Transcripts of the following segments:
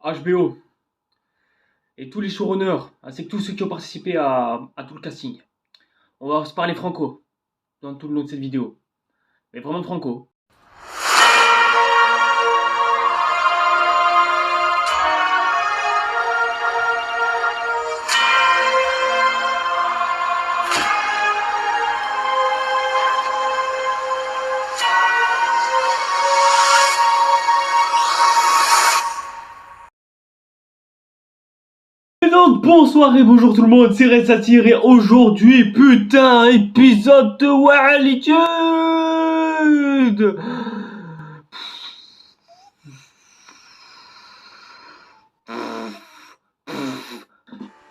HBO et tous les showrunners, ainsi que tous ceux qui ont participé à tout le casting. On va se parler franco dans tout le long de cette vidéo. Mais vraiment de franco. Et donc bonsoir et bonjour tout le monde, c'est Red Satire et aujourd'hui, putain, épisode de Walitude.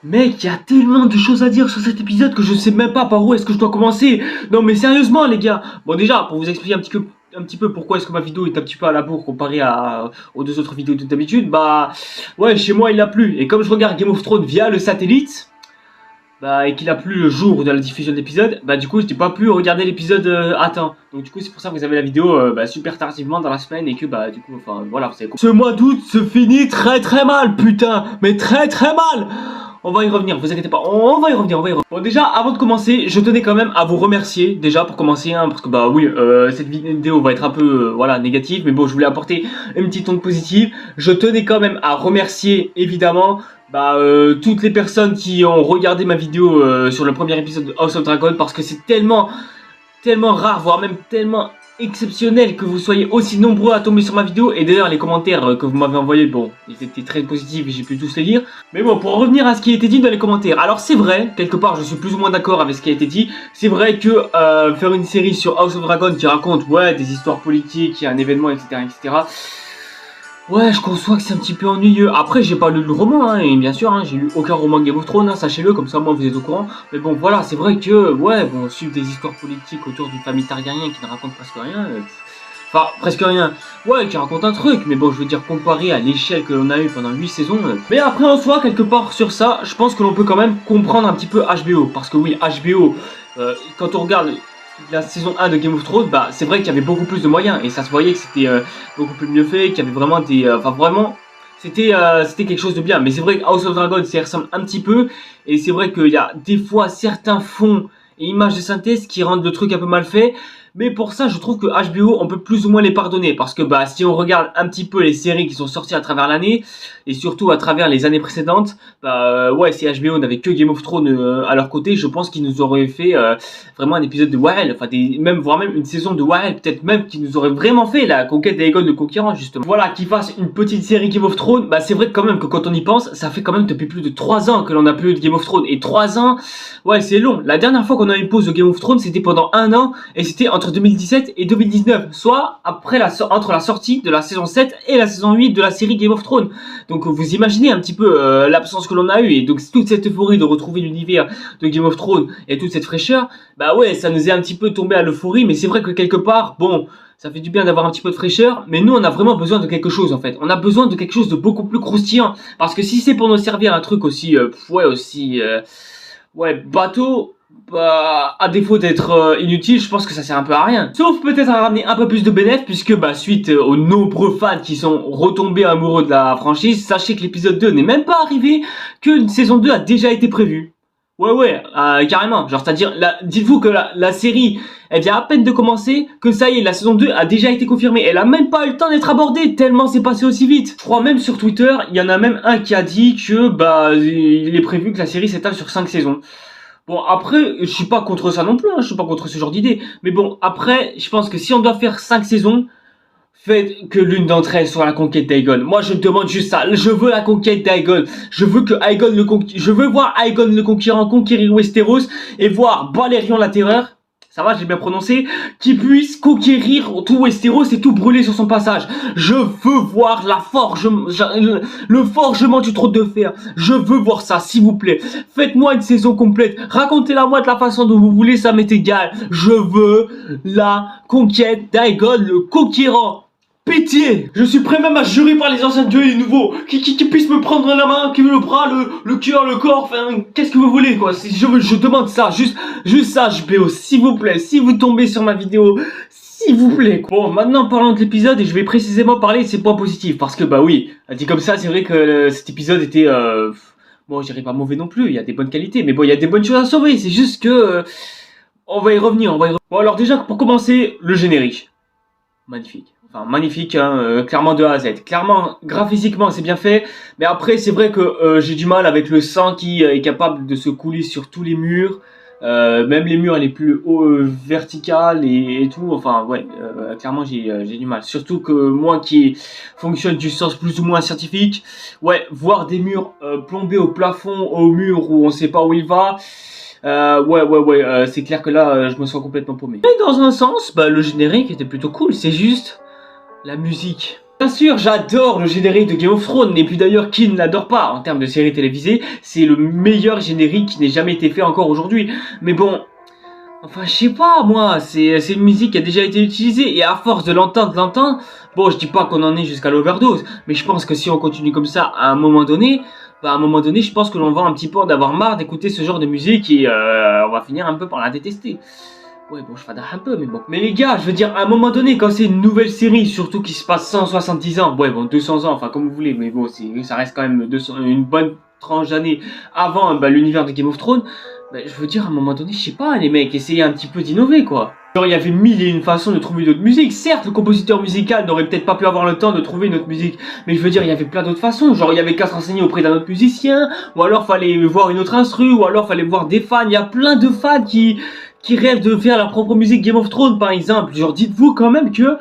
Mec, il y a tellement de choses à dire sur cet épisode que je sais même pas par où est-ce que je dois commencer. Non mais sérieusement les gars. Bon déjà, pour vous expliquer un petit peu pourquoi est-ce que ma vidéo est un petit peu à la bourre comparée aux deux autres vidéos de d'habitude, bah ouais, chez moi il a plu. Et comme je regarde Game of Thrones via le satellite, bah, et qu'il a plu le jour de la diffusion de l'épisode, bah du coup je n'ai pas pu regarder l'épisode à temps. Donc du coup c'est pour ça que vous avez la vidéo super tardivement dans la semaine et que bah du coup, enfin voilà, vous savez quoi. Ce mois d'août se finit très très mal, putain, mais très très mal. On va y revenir, vous inquiétez pas, on va y revenir. Bon déjà, avant de commencer, je tenais quand même à vous remercier, déjà pour commencer, hein, parce que bah oui, cette vidéo va être un peu, voilà, négative, mais bon, je voulais apporter une petite onde positive. Je tenais quand même à remercier, évidemment, toutes les personnes qui ont regardé ma vidéo sur le premier épisode de House of Dragon, parce que c'est tellement rare, voire même tellement exceptionnel que vous soyez aussi nombreux à tomber sur ma vidéo. Et d'ailleurs les commentaires que vous m'avez envoyés, bon, ils étaient très positifs et j'ai pu tous les lire. Mais bon, pour revenir à ce qui a été dit dans les commentaires, alors c'est vrai, quelque part je suis plus ou moins d'accord avec ce qui a été dit. C'est vrai que faire une série sur House of Dragon qui raconte, ouais, des histoires politiques, un événement, etc., ouais, je conçois que c'est un petit peu ennuyeux. Après, j'ai pas lu le roman, hein, et bien sûr, hein, j'ai lu aucun roman Game of Thrones, hein, sachez-le, comme ça, moi, vous êtes au courant. Mais bon, voilà, c'est vrai que, ouais, bon, suivre des histoires politiques autour d'une famille Targaryen qui ne raconte presque rien, enfin, presque rien, ouais, qui raconte un truc, mais bon, je veux dire, comparé à l'échelle que l'on a eu pendant 8 saisons. Mais après, en soi, quelque part sur ça, je pense que l'on peut quand même comprendre un petit peu HBO, parce que oui, HBO, quand on regarde la saison 1 de Game of Thrones, bah c'est vrai qu'il y avait beaucoup plus de moyens et ça se voyait que c'était beaucoup plus mieux fait, qu'il y avait vraiment des, enfin vraiment c'était quelque chose de bien. Mais c'est vrai que House of Dragon ça ressemble un petit peu et c'est vrai qu'il y a des fois certains fonds et images de synthèse qui rendent le truc un peu mal fait. Mais pour ça, je trouve que HBO, on peut plus ou moins les pardonner. Parce que bah, si on regarde un petit peu les séries qui sont sorties à travers l'année, et surtout à travers les années précédentes, bah ouais, si HBO n'avait que Game of Thrones à leur côté, je pense qu'ils nous auraient fait vraiment un épisode de Warel, enfin voire même une saison de Warel, peut-être même qu'ils nous auraient vraiment fait la conquête d'Aegon le Conquérant, justement. Voilà, qu'ils fassent une petite série Game of Thrones, bah c'est vrai que quand même que quand on y pense, ça fait quand même depuis plus de 3 ans que l'on n'a plus eu de Game of Thrones. Et 3 ans, ouais, c'est long. La dernière fois qu'on a eu une pause de Game of Thrones, c'était pendant 1 an, et c'était entre 2017 et 2019, soit après entre la sortie de la saison 7 et la saison 8 de la série Game of Thrones. Donc vous imaginez un petit peu l'absence que l'on a eu, et donc toute cette euphorie de retrouver l'univers de Game of Thrones et toute cette fraîcheur, bah ouais, ça nous est un petit peu tombé à l'euphorie, mais c'est vrai que quelque part, bon, ça fait du bien d'avoir un petit peu de fraîcheur, mais nous on a vraiment besoin de quelque chose en fait. On a besoin de quelque chose de beaucoup plus croustillant, parce que si c'est pour nous servir un truc aussi, bateau, bah, à défaut d'être inutile, je pense que ça sert un peu à rien. Sauf peut-être à ramener un peu plus de bénéfices, puisque bah, suite aux nombreux fans qui sont retombés amoureux de la franchise, sachez que l'épisode 2 n'est même pas arrivé, qu'une saison 2 a déjà été prévue. Ouais, carrément. Genre, c'est-à-dire, dites-vous que la série, elle vient à peine de commencer, que ça y est, la saison 2 a déjà été confirmée. Elle a même pas eu le temps d'être abordée, tellement c'est passé aussi vite. Je crois même sur Twitter, il y en a même un qui a dit que, bah, il est prévu que la série s'étale sur 5 saisons. Bon, après, je suis pas contre ça non plus, hein, je suis pas contre ce genre d'idée. Mais bon, après, je pense que si on doit faire 5 saisons, faites que l'une d'entre elles soit la conquête d'Aegon. Moi, je demande juste ça. Je veux la conquête d'Aegon. Je veux que je veux voir Aegon le Conquérant conquérir Westeros et voir Balerion la Terreur. Ça va, j'ai bien prononcé, qui puisse conquérir tout Westeros et tout brûler sur son passage. Je veux voir la forge, le forgement du trône de fer. Je veux voir ça, s'il vous plaît. Faites-moi une saison complète. Racontez-la moi de la façon dont vous voulez, ça m'est égal. Je veux la conquête d'Aegon le Conquérant. Pitié! Je suis prêt même à jurer par les anciens dieux et les nouveaux qui puissent me prendre la main, qui le bras, le cœur, le corps, enfin, qu'est-ce que vous voulez, quoi. Je demande ça, juste ça, HBO, s'il vous plaît, si vous tombez sur ma vidéo, s'il vous plaît. Bon, maintenant parlons de l'épisode et je vais précisément parler de ses points positifs. Parce que, bah oui, dit comme ça, c'est vrai que cet épisode était... bon, je dirais pas mauvais non plus, il y a des bonnes qualités. Mais bon, il y a des bonnes choses à sauver. C'est juste que... on va y revenir, Bon, alors déjà, pour commencer, le générique. Magnifique. Enfin, magnifique, hein, clairement de A à Z. Clairement, graphiquement, c'est bien fait. Mais après, c'est vrai que j'ai du mal avec le sang qui est capable de se couler sur tous les murs. Même les murs les plus hauts, verticales et tout. Enfin, ouais, clairement, j'ai du mal. Surtout que moi qui fonctionne du sens plus ou moins scientifique, ouais, voir des murs plombés au plafond, au mur où on sait pas où il va... ouais, c'est clair que là, je me sens complètement paumé. Mais dans un sens, bah, le générique était plutôt cool, c'est juste la musique. Bien sûr, j'adore le générique de Game of Thrones, et puis d'ailleurs, qui ne l'adore pas en termes de série télévisée, c'est le meilleur générique qui n'ait jamais été fait encore aujourd'hui. Mais bon, enfin, je sais pas, moi, c'est une musique qui a déjà été utilisée, et à force de l'entendre, bon, je dis pas qu'on en est jusqu'à l'overdose, mais je pense que si on continue comme ça, à un moment donné, je pense que l'on va un petit peu en avoir marre d'écouter ce genre de musique, et on va finir un peu par la détester. Ouais, bon, je fadare un peu, mais bon. Mais les gars, je veux dire, à un moment donné, quand c'est une nouvelle série, surtout qui se passe 170 ans, ouais, bon, 200 ans, enfin, comme vous voulez, mais bon, ça reste quand même une bonne tranche d'années avant l'univers de Game of Thrones, bah, je veux dire, à un moment donné, je sais pas, les mecs, essayez un petit peu d'innover, quoi. Genre, il y avait mille et une façons de trouver d'autres musiques. Certes, le compositeur musical n'aurait peut-être pas pu avoir le temps de trouver une autre musique, mais je veux dire, il y avait plein d'autres façons. Genre, il y avait qu'à se renseigner auprès d'un autre musicien, ou alors fallait voir une autre instru, ou alors fallait voir des fans. Il y a plein de fans qui rêvent de faire leur propre musique Game of Thrones, par exemple. Genre, dites-vous quand même que...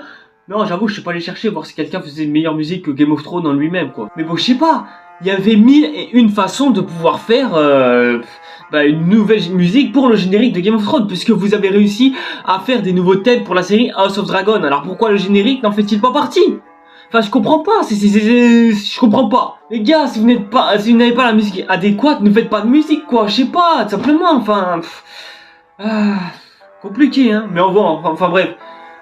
Non, j'avoue, je suis pas allé chercher, voir si quelqu'un faisait une meilleure musique que Game of Thrones en lui-même, quoi. Mais bon, je sais pas, il y avait mille et une façons de pouvoir faire... une nouvelle musique pour le générique de Game of Thrones, puisque vous avez réussi à faire des nouveaux thèmes pour la série House of Dragon. Alors pourquoi le générique n'en fait-il pas partie? Enfin, je comprends pas, je comprends pas. Les gars, si vous n'avez pas la musique adéquate, ne faites pas de musique, quoi. Je sais pas, tout simplement, enfin... compliqué, hein. Mais enfin bref.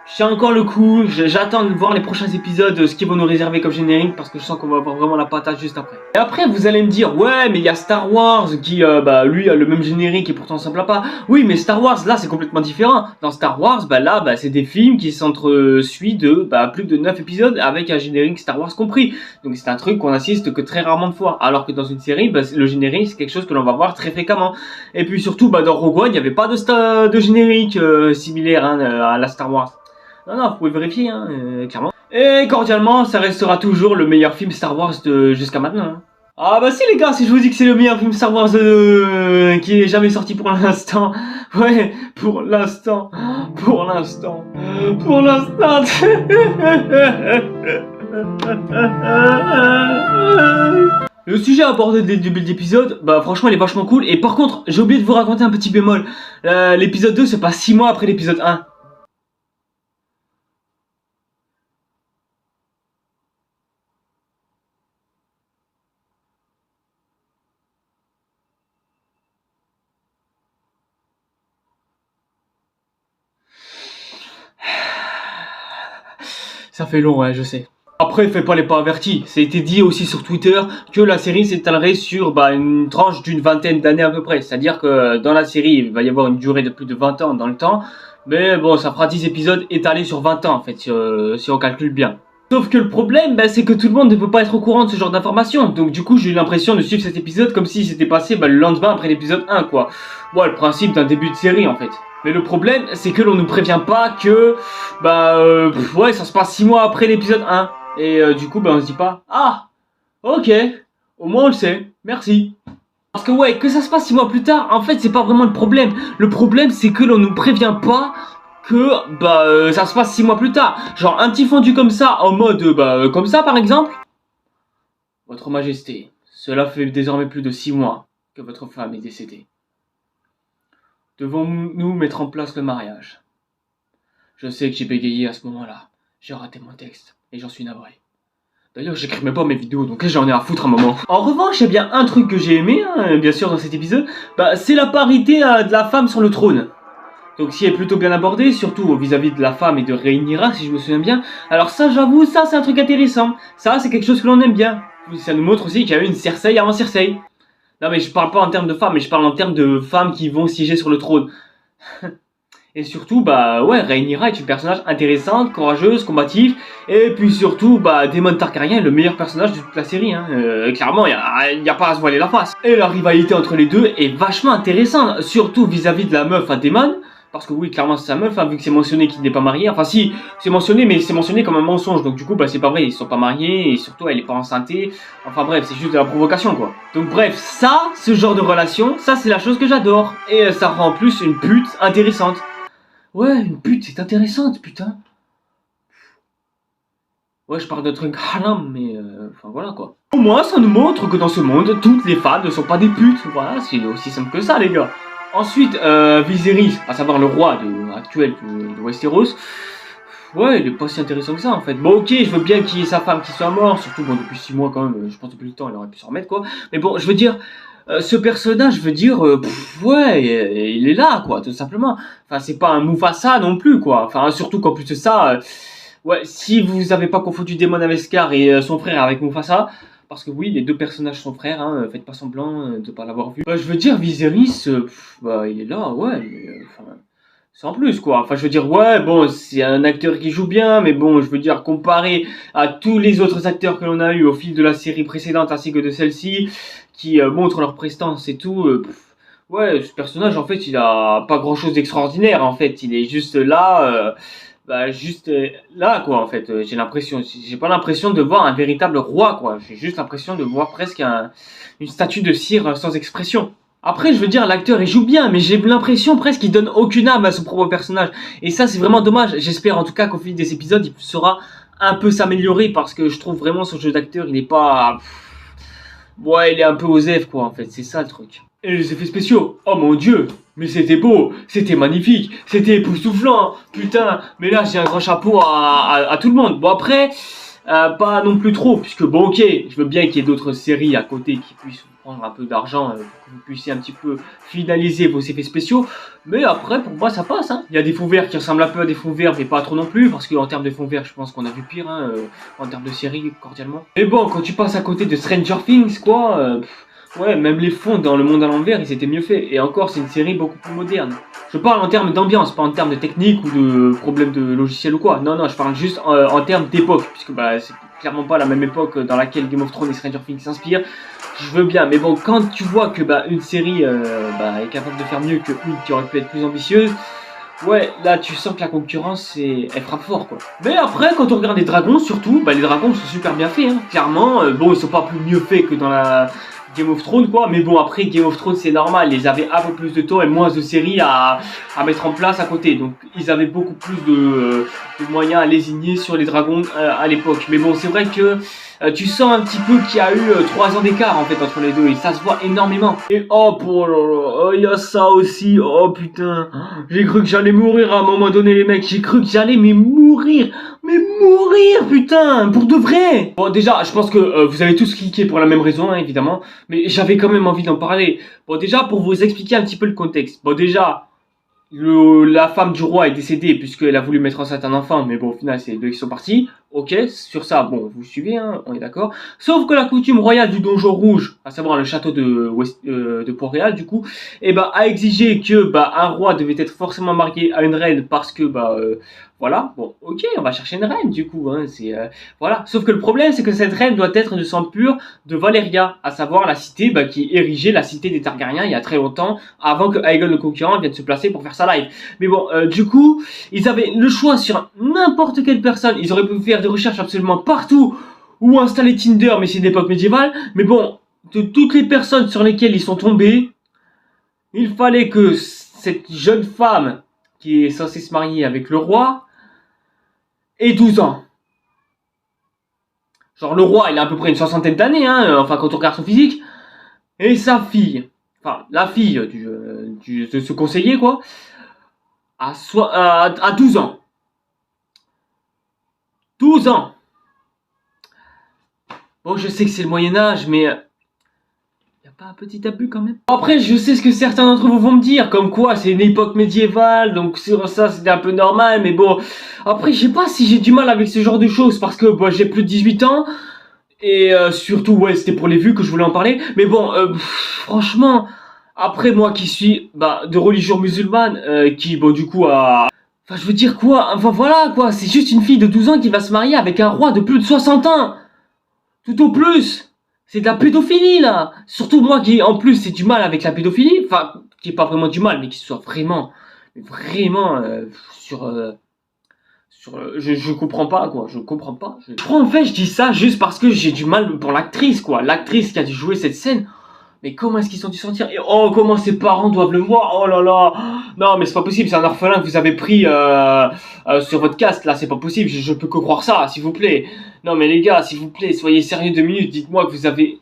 Je tiens encore le coup, j'attends de voir les prochains épisodes, ce qu'ils vont nous réserver comme générique, parce que je sens qu'on va avoir vraiment la patate juste après. Et après, vous allez me dire, ouais, mais il y a Star Wars qui, lui, a le même générique et pourtant ça me plaît pas. Oui, mais Star Wars, là, c'est complètement différent. Dans Star Wars, c'est des films qui s'entresuivent de, plus de 9 épisodes avec un générique Star Wars compris. Donc c'est un truc qu'on assiste que très rarement de fois. Alors que dans une série, le générique, c'est quelque chose que l'on va voir très fréquemment. Et puis surtout, dans Rogue One, il n'y avait pas de générique similaire à la Star Wars. Non, vous pouvez vérifier, hein, clairement. Et cordialement, ça restera toujours le meilleur film Star Wars jusqu'à maintenant. Hein. Ah bah si les gars, si je vous dis que c'est le meilleur film Star Wars qui est jamais sorti pour l'instant. Ouais, pour l'instant. Le sujet abordé dès le début de l'épisode, franchement il est vachement cool. Et par contre, j'ai oublié de vous raconter un petit bémol. L'épisode 2 se passe 6 mois après l'épisode 1. Ça fait long, ouais, je sais. Après, fais pas les pas avertis. Ça a été dit aussi sur Twitter que la série s'étalerait sur une tranche d'une vingtaine d'années à peu près. C'est-à-dire que dans la série, il va y avoir une durée de plus de 20 ans dans le temps. Mais bon, ça fera 10 épisodes étalés sur 20 ans en fait, si on calcule bien. Sauf que le problème, c'est que tout le monde ne peut pas être au courant de ce genre d'informations. Donc du coup, j'ai eu l'impression de suivre cet épisode comme si c'était passé le lendemain après l'épisode 1, quoi. Ouais, le principe d'un début de série en fait. Mais le problème, c'est que l'on nous prévient pas que, ouais, ça se passe 6 mois après l'épisode 1. Et du coup, on se dit pas, ah, ok, au moins on le sait, merci. Parce que ouais, que ça se passe 6 mois plus tard, en fait, c'est pas vraiment le problème. Le problème, c'est que l'on nous prévient pas que, ça se passe 6 mois plus tard. Genre, un petit fondu comme ça, en mode, comme ça, par exemple. Votre Majesté, cela fait désormais plus de 6 mois que votre femme est décédée. Devons-nous mettre en place le mariage? Je sais que j'ai bégayé à ce moment-là. J'ai raté mon texte, et j'en suis navré. D'ailleurs, j'écris même pas mes vidéos, donc là j'en ai à foutre un moment. En revanche, il y a bien un truc que j'ai aimé, bien sûr, dans cet épisode, c'est la parité de la femme sur le trône. Donc si elle est plutôt bien abordée, surtout vis-à-vis de la femme et de Rhaenyra, si je me souviens bien. Alors ça, j'avoue, ça c'est un truc intéressant. Ça, c'est quelque chose que l'on aime bien. Ça nous montre aussi qu'il y a eu une Cersei avant Cersei. Non mais je parle pas en termes de femmes, mais je parle en termes de femmes qui vont siéger sur le trône. Et surtout, bah ouais, Rhaenyra est une personnage intéressante, courageuse, combative. Et puis surtout, bah Daemon Targaryen est le meilleur personnage de toute la série. Hein. Clairement, y a pas à se voiler la face. Et la rivalité entre les deux est vachement intéressante, surtout vis-à-vis de la meuf à Daemon. Parce que oui, clairement c'est sa meuf, hein, vu que c'est mentionné qu'il n'est pas marié. Enfin si, c'est mentionné, mais c'est mentionné comme un mensonge. Donc du coup, bah c'est pas vrai, ils sont pas mariés. Et surtout, elle est pas enceinte. Enfin bref, c'est juste de la provocation, quoi. Donc bref, ça, ce genre de relation, ça c'est la chose que j'adore. Et ça rend en plus une pute intéressante. Ouais, une pute, c'est intéressante, putain. Ouais, je parle de trucs haram, mais enfin voilà quoi. Au moins, ça nous montre que dans ce monde, toutes les femmes ne sont pas des putes. Voilà, c'est aussi simple que ça, les gars. Ensuite, Viserys, à savoir le roi actuel de Westeros. Ouais, il est pas si intéressant que ça en fait. Bon, ok, je veux bien qu'il y ait sa femme qui soit morte, surtout bon, depuis 6 mois quand même, je pense depuis le temps, il aurait pu s'en remettre quoi. Mais bon, je veux dire, ce personnage, je veux dire, ouais, il est là quoi, tout simplement. Enfin, c'est pas un Mufasa non plus quoi. Enfin, surtout qu'en plus de ça, ouais, si vous avez pas confondu Daemon Amescar et son frère avec Mufasa, parce que oui, les deux personnages sont frères, hein, faites pas semblant de pas l'avoir vu. Bah, je veux dire, Viserys, bah, il est là, ouais, mais enfin. Sans plus quoi, enfin je veux dire ouais bon c'est un acteur qui joue bien mais bon je veux dire comparé à tous les autres acteurs que l'on a eu au fil de la série précédente ainsi que de celle-ci qui montrent leur prestance et tout ouais ce personnage en fait il a pas grand chose d'extraordinaire en fait il est juste là là quoi en fait j'ai pas l'impression de voir un véritable roi quoi j'ai juste l'impression de voir presque une statue de cire sans expression. Après, je veux dire, l'acteur, il joue bien, mais j'ai l'impression presque qu'il donne aucune âme à son propre personnage. Et ça, c'est vraiment dommage. J'espère en tout cas qu'au fil des épisodes, il saura un peu s'améliorer parce que je trouve vraiment son jeu d'acteur, il est pas... Ouais, il est un peu osef, quoi, en fait. C'est ça, le truc. Et les effets spéciaux, oh mon dieu, mais c'était beau, c'était magnifique, c'était époustouflant, putain. Mais là, j'ai un grand chapeau à tout le monde. Bon, après... pas non plus trop, puisque bon ok, je veux bien qu'il y ait d'autres séries à côté qui puissent prendre un peu d'argent pour que vous puissiez un petit peu finaliser vos effets spéciaux, mais après pour moi ça passe, hein. Il y a des fonds verts qui ressemblent un peu à des fonds verts, mais pas trop non plus, parce qu'en termes de fonds verts je pense qu'on a vu pire, hein, en termes de série cordialement. Mais bon, quand tu passes à côté de Stranger Things quoi, ouais, même les fonds dans le monde à l'envers ils étaient mieux faits, et encore c'est une série beaucoup plus moderne. Je parle en termes d'ambiance, pas en termes de technique ou de problème de logiciel ou quoi. Non, non, je parle juste en termes d'époque, puisque bah, c'est clairement pas la même époque dans laquelle Game of Thrones et Stranger Things s'inspirent. Je veux bien, mais bon, quand tu vois que bah, une série est capable de faire mieux qu'une qui aurait pu être plus ambitieuse, ouais, là tu sens que la concurrence, elle frappe fort quoi. Mais après, quand on regarde les dragons, surtout, bah, les dragons sont super bien faits. Hein. Clairement, bon, ils sont pas plus mieux faits que dans la Game of Thrones quoi, mais bon après Game of Thrones c'est normal, ils avaient un peu plus de temps et moins de séries à mettre en place à côté, donc ils avaient beaucoup plus de moyens à lésigner sur les dragons à l'époque, mais bon c'est vrai que tu sens un petit peu qu'il y a eu 3 ans d'écart en fait entre les deux et ça se voit énormément. Et oh pour oh, il y a ça aussi, oh putain, j'ai cru que j'allais mourir à un moment donné les mecs, j'ai cru que j'allais mourir putain, pour de vrai. Bon déjà je pense que vous avez tous cliqué pour la même raison hein, évidemment, mais j'avais quand même envie d'en parler. Bon déjà pour vous expliquer un petit peu le contexte, bon déjà la femme du roi est décédée puisqu'elle a voulu mettre enceinte un enfant, mais bon au final c'est les deux qui sont partis. Ok, sur ça, bon, vous suivez, hein, on est d'accord. Sauf que la coutume royale du Donjon Rouge, à savoir le château de Port-Réal, du coup, a exigé que un roi devait être forcément marié à une reine parce que voilà, bon, ok, on va chercher une reine du coup, hein, voilà. Sauf que le problème, c'est que cette reine doit être de sang pur de Valyria, à savoir la cité qui érigeait la cité des Targaryens il y a très longtemps, avant que Aegon le Conquérant vienne se placer pour faire sa live. Mais bon, du coup, ils avaient le choix sur n'importe quelle personne, ils auraient pu faire des recherches absolument partout ou installer Tinder, mais c'est d'époque médiévale. Mais bon, de toutes les personnes sur lesquelles ils sont tombés, il fallait que cette jeune femme qui est censée se marier avec le roi ait 12 ans. Genre le roi, il a à peu près une soixantaine d'années, hein, enfin quand on regarde son physique. Et sa fille, enfin la fille de ce conseiller, quoi, à 12 ans. 12 ans. Bon, je sais que c'est le Moyen-Âge, mais... y a pas un petit abus quand même? Après, je sais ce que certains d'entre vous vont me dire, comme quoi c'est une époque médiévale, donc sur ça c'était un peu normal, mais bon... Après, je sais pas si j'ai du mal avec ce genre de choses, parce que j'ai plus de 18 ans, et surtout, ouais, c'était pour les vues que je voulais en parler, mais bon, franchement... Après, moi qui suis de religion musulmane, qui, bon, du coup, a... Enfin, je veux dire quoi? Enfin, voilà, quoi. C'est juste une fille de 12 ans qui va se marier avec un roi de plus de 60 ans. Tout au plus. C'est de la pédophilie, là. Surtout moi qui, en plus, c'est du mal avec la pédophilie. Enfin, qui est pas vraiment du mal, mais qui soit vraiment, sur... je comprends pas, quoi. Je comprends pas. En fait, je dis ça juste parce que j'ai du mal pour l'actrice, quoi. L'actrice qui a dû jouer cette scène. Mais comment est-ce qu'ils ont dû sentir? Et oh, comment ses parents doivent le voir? Oh là là. Non, mais c'est pas possible. C'est un orphelin que vous avez pris sur votre cast, là. C'est pas possible. Je peux que croire ça, s'il vous plaît. Non, mais les gars, s'il vous plaît, soyez sérieux 2 minutes. Dites-moi que vous avez...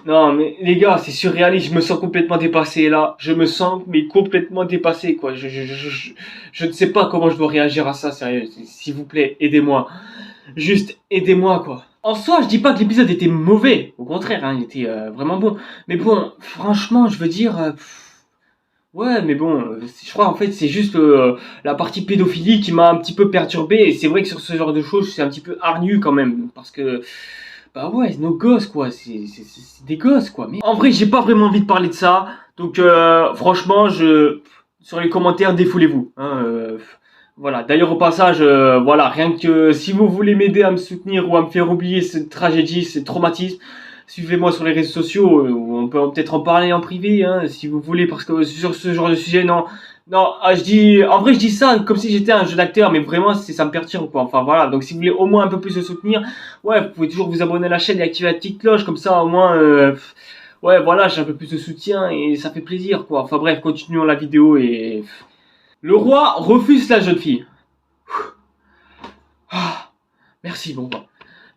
Non, mais les gars, c'est surréaliste. Je me sens complètement dépassé, là. Je me sens, mais complètement dépassé, quoi. Je ne sais pas comment je dois réagir à ça, sérieux. S'il vous plaît, aidez-moi. Juste, aidez-moi, quoi. En soi, je dis pas que l'épisode était mauvais. Au contraire, hein, il était vraiment bon. Mais bon, franchement, je veux dire... ouais, mais bon, je crois en fait c'est juste la partie pédophilie qui m'a un petit peu perturbé. Et c'est vrai que sur ce genre de choses, c'est un petit peu hargnu quand même. Parce que... Bah ouais, nos gosses quoi, c'est des gosses quoi. Mais en vrai, j'ai pas vraiment envie de parler de ça. Donc franchement, sur les commentaires, défoulez-vous. Hein, voilà. D'ailleurs au passage, voilà, rien que si vous voulez m'aider à me soutenir ou à me faire oublier cette tragédie, ce traumatisme, suivez-moi sur les réseaux sociaux. Où on peut peut-être en parler en privé, hein, si vous voulez, parce que sur ce genre de sujet, non. Non, en vrai, je dis ça comme si j'étais un jeu d'acteur, mais vraiment, ça me perturbe, quoi. Enfin, voilà. Donc, si vous voulez au moins un peu plus me soutenir, ouais, vous pouvez toujours vous abonner à la chaîne et activer la petite cloche, comme ça, au moins, ouais, voilà, j'ai un peu plus de soutien et ça fait plaisir, quoi. Enfin, bref, continuons la vidéo et... Le roi refuse la jeune fille. Ah, merci, bon, bah.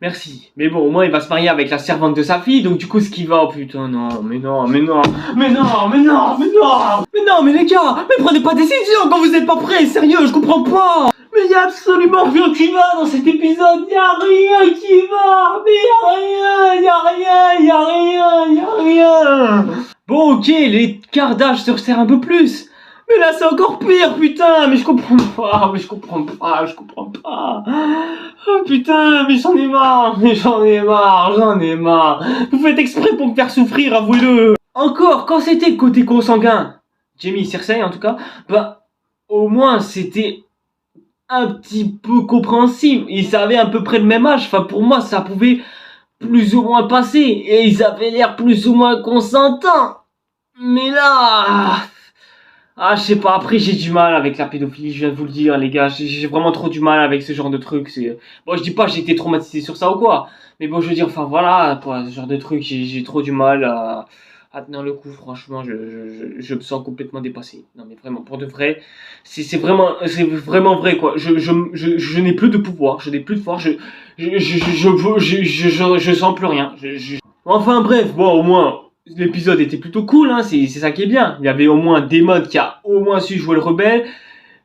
Merci. Mais bon, au moins, il va se marier avec la servante de sa fille, donc du coup, ce qui va... Oh putain, non, mais non, mais non, mais non, mais non, mais non, mais non, mais les gars, mais prenez pas de décision quand vous êtes pas prêts, sérieux, je comprends pas. Mais y a absolument rien qui va dans cet épisode, y a rien qui va, mais y a rien, y a rien, y a rien, y a rien. Bon, ok, les cardages se resserrent un peu plus. Mais là c'est encore pire, putain, mais je comprends pas, mais je comprends pas, je comprends pas. Oh putain, mais j'en ai marre, mais j'en ai marre, j'en ai marre. Vous faites exprès pour me faire souffrir, avouez-le. Encore, quand c'était côté consanguin, Jamie Cersei en tout cas, bah, au moins c'était un petit peu compréhensible. Ils avaient à peu près le même âge, enfin pour moi ça pouvait plus ou moins passer, et ils avaient l'air plus ou moins consentants. Mais là... Ah, je sais pas, après j'ai du mal avec la pédophilie, je viens de vous le dire, les gars, j'ai vraiment trop du mal avec ce genre de truc. Bon, je dis pas que j'ai été traumatisé sur ça ou quoi, mais bon, je veux dire, enfin voilà, quoi, ce genre de truc, j'ai trop du mal à tenir le coup, franchement, je me sens complètement dépassé. Non, mais vraiment, pour de vrai, c'est vraiment vrai, quoi. Je n'ai plus de pouvoir, je n'ai plus de force, je sens plus rien. Enfin bref, bon, au moins... L'épisode était plutôt cool, hein, c'est ça qui est bien. Il y avait au moins Daemon qui a au moins su jouer le rebelle.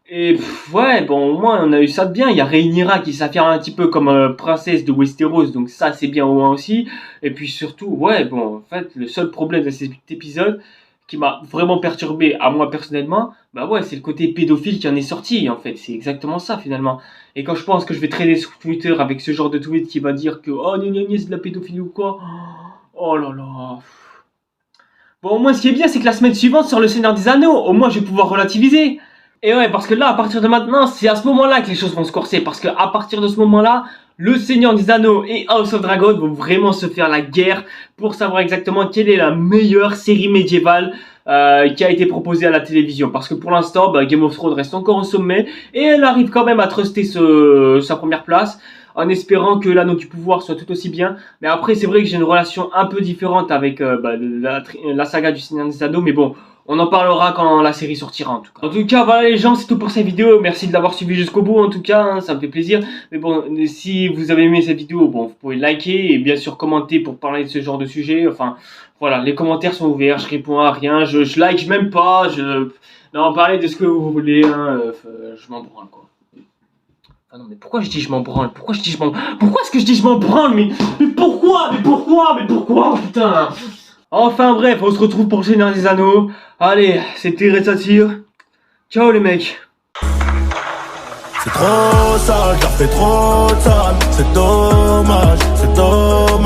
Et ouais, bon, au moins on a eu ça de bien. Il y a Rhaenyra qui s'affirme un petit peu comme princesse de Westeros, donc ça c'est bien au moins aussi. Et puis surtout, ouais, bon, en fait, le seul problème de cet épisode qui m'a vraiment perturbé, à moi personnellement, bah ouais, c'est le côté pédophile qui en est sorti, en fait. C'est exactement ça, finalement. Et quand je pense que je vais traîner sur Twitter avec ce genre de tweet qui va dire que, oh, gna gna gna, c'est de la pédophilie ou quoi, oh là là... Bon, au moins, ce qui est bien, c'est que la semaine suivante, sur le Seigneur des Anneaux, au moins, je vais pouvoir relativiser. Et ouais, parce que là, à partir de maintenant, c'est à ce moment-là que les choses vont se corser. Parce que à partir de ce moment-là, le Seigneur des Anneaux et House of Dragon vont vraiment se faire la guerre pour savoir exactement quelle est la meilleure série médiévale qui a été proposée à la télévision. Parce que pour l'instant, Game of Thrones reste encore au sommet et elle arrive quand même à truster sa première place, en espérant que l'Anneau du Pouvoir soit tout aussi bien. Mais après, c'est vrai que j'ai une relation un peu différente avec la saga du Seigneur des Anneaux, mais bon, on en parlera quand la série sortira en tout cas. En tout cas, voilà les gens, c'est tout pour cette vidéo. Merci de l'avoir suivi jusqu'au bout en tout cas, hein, ça me fait plaisir. Mais bon, si vous avez aimé cette vidéo, bon, vous pouvez liker et bien sûr commenter pour parler de ce genre de sujet. Enfin, voilà, les commentaires sont ouverts, je réponds à rien, je like même pas, non, parlez de ce que vous voulez, hein, je m'en branle quoi. Ah non, mais pourquoi je dis je m'en branle? Pourquoi est-ce que je dis je m'en branle? Mais pourquoi? Putain! Enfin bref, on se retrouve pour le Seigneur des Anneaux. Allez, c'était Retsatire. Ciao les mecs. C'est trop sale, t'as fait trop de sale. C'est dommage, c'est dommage.